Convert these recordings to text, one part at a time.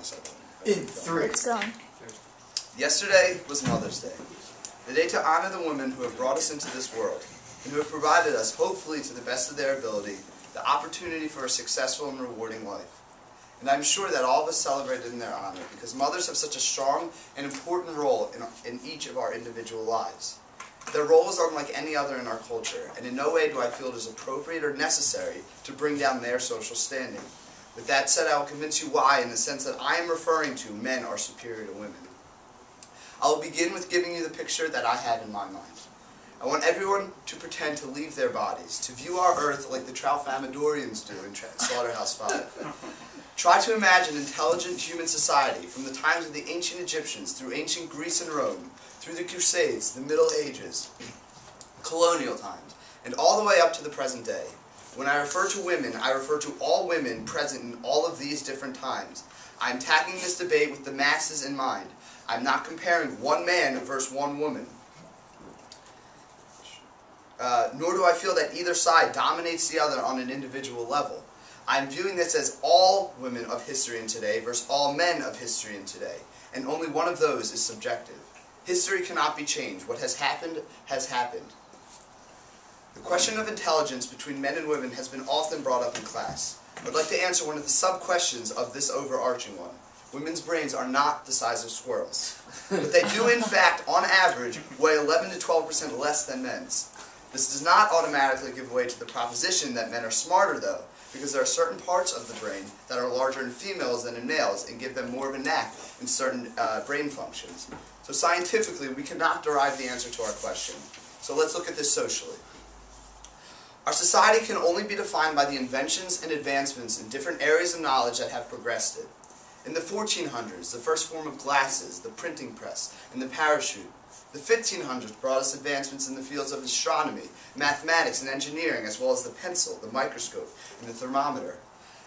myself. In 3. It's gone. Yesterday was Mother's Day, the day to honor the women who have brought us into this world and who have provided us, hopefully to the best of their ability, the opportunity for a successful and rewarding life. And I'm sure that all of us celebrated in their honor because mothers have such a strong and important role in each of our individual lives. Their role is unlike any other in our culture, and in no way do I feel it is appropriate or necessary to bring down their social standing. With that said, I will convince you why, in the sense that I am referring to men are superior to women. I will begin with giving you the picture that I had in my mind. I want everyone to pretend to leave their bodies, to view our earth like the Tralfamadorians do in Slaughterhouse 5. Try to imagine intelligent human society from the times of the ancient Egyptians through ancient Greece and Rome, through the Crusades, the Middle Ages, colonial times, and all the way up to the present day. When I refer to women, I refer to all women present in all of these different times. I am tackling this debate with the masses in mind. I am not comparing one man versus one woman. Nor do I feel that either side dominates the other on an individual level. I am viewing this as all women of history in today versus all men of history in today, and only one of those is subjective. History cannot be changed. What has happened has happened. The question of intelligence between men and women has been often brought up in class. I would like to answer one of the sub-questions of this overarching one. Women's brains are not the size of squirrels, but they do in fact, on average, weigh 11 to 12% less than men's. This does not automatically give way to the proposition that men are smarter though, because there are certain parts of the brain that are larger in females than in males and give them more of a knack in certain brain functions. So scientifically, we cannot derive the answer to our question. So let's look at this socially. Our society can only be defined by the inventions and advancements in different areas of knowledge that have progressed it. In the 1400s, the first form of glasses, the printing press, and the parachute. The 1500s brought us advancements in the fields of astronomy, mathematics, and engineering, as well as the pencil, the microscope, and the thermometer.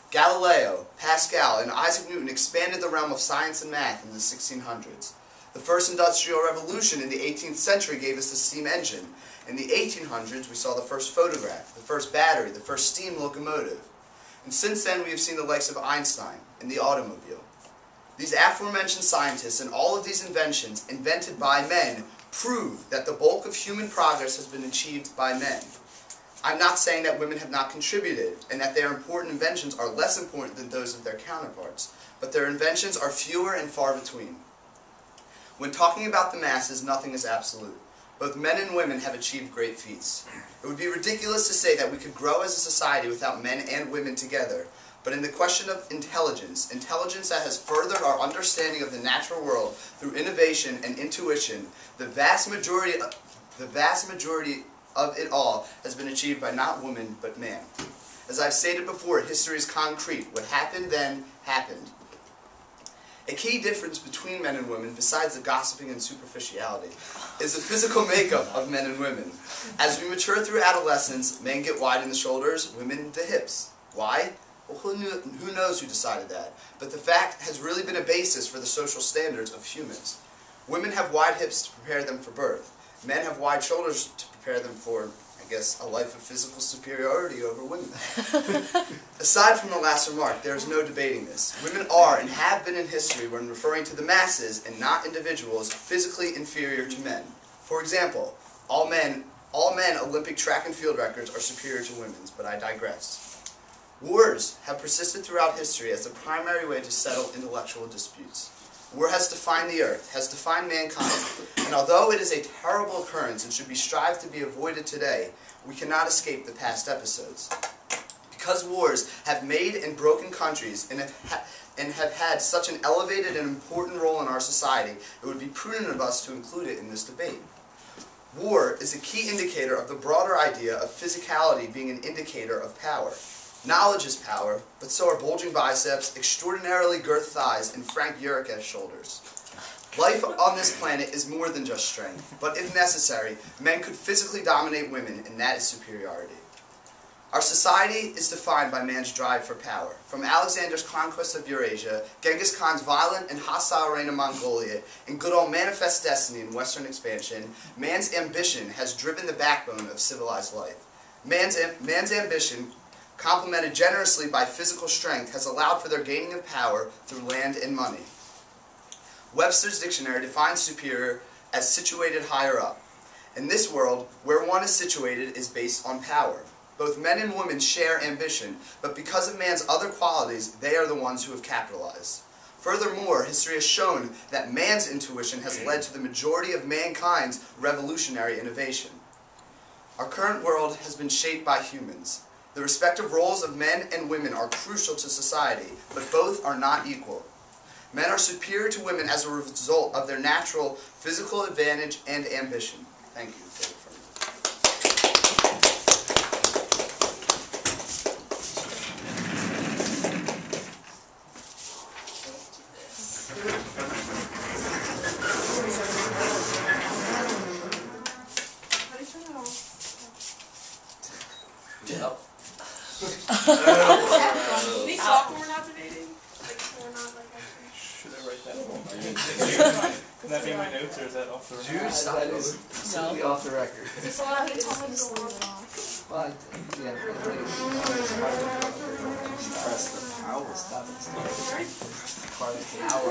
Galileo, Pascal, and Isaac Newton expanded the realm of science and math in the 1600s. The first industrial revolution in the 18th century gave us the steam engine. In the 1800s, we saw the first photograph, the first battery, the first steam locomotive. And since then, we have seen the likes of Einstein and the automobile. These aforementioned scientists and all of these inventions, invented by men, prove that the bulk of human progress has been achieved by men. I'm not saying that women have not contributed, and that their important inventions are less important than those of their counterparts, but their inventions are fewer and far between. When talking about the masses, nothing is absolute. Both men and women have achieved great feats. It would be ridiculous to say that we could grow as a society without men and women together, but in the question of intelligence, intelligence that has furthered our understanding of the natural world through innovation and intuition, the vast majority of it all has been achieved by not woman, but man. As I've stated before, history is concrete. What happened then, happened. A key difference between men and women, besides the gossiping and superficiality, is the physical makeup of men and women. As we mature through adolescence, men get wide in the shoulders, women the hips. Why? Well, who knows who decided that? But the fact has really been a basis for the social standards of humans. Women have wide hips to prepare them for birth. Men have wide shoulders to prepare them for, I guess, a life of physical superiority over women. Aside from the last remark, there is no debating this. Women are and have been in history, when referring to the masses and not individuals, physically inferior to men. For example, all men Olympic track and field records are superior to women's, but I digress. Wars have persisted throughout history as the primary way to settle intellectual disputes. War has defined the earth, has defined mankind, and although it is a terrible occurrence and should be strived to be avoided today, we cannot escape the past episodes. Because wars have made and broken countries and have had such an elevated and important role in our society, it would be prudent of us to include it in this debate. War is a key indicator of the broader idea of physicality being an indicator of power. Knowledge is power, but so are bulging biceps, extraordinarily girthed thighs, and frank uric shoulders. Life on this planet is more than just strength, but if necessary, men could physically dominate women, and that is superiority. Our society is defined by man's drive for power. From Alexander's conquest of Eurasia, Genghis Khan's violent and hostile reign of Mongolia, and good old manifest destiny in Western expansion, man's ambition has driven the backbone of civilized life. Man's ambition complemented generously by physical strength, has allowed for their gaining of power through land and money. Webster's dictionary defines superior as situated higher up. In this world, where one is situated is based on power. Both men and women share ambition, but because of man's other qualities, they are the ones who have capitalized. Furthermore, history has shown that man's intuition has led to the majority of mankind's revolutionary innovation. Our current world has been shaped by humans. The respective roles of men and women are crucial to society, but both are not equal. Men are superior to women as a result of their natural physical advantage and ambition. Thank you. These sophomore we're not debating? Like, we're not like actually. Should I write that one? Can that be in my notes or is that off the record? That is completely off the record. Is this allowed to go on? Well, yeah, press the power. Stop it. Alright. Power.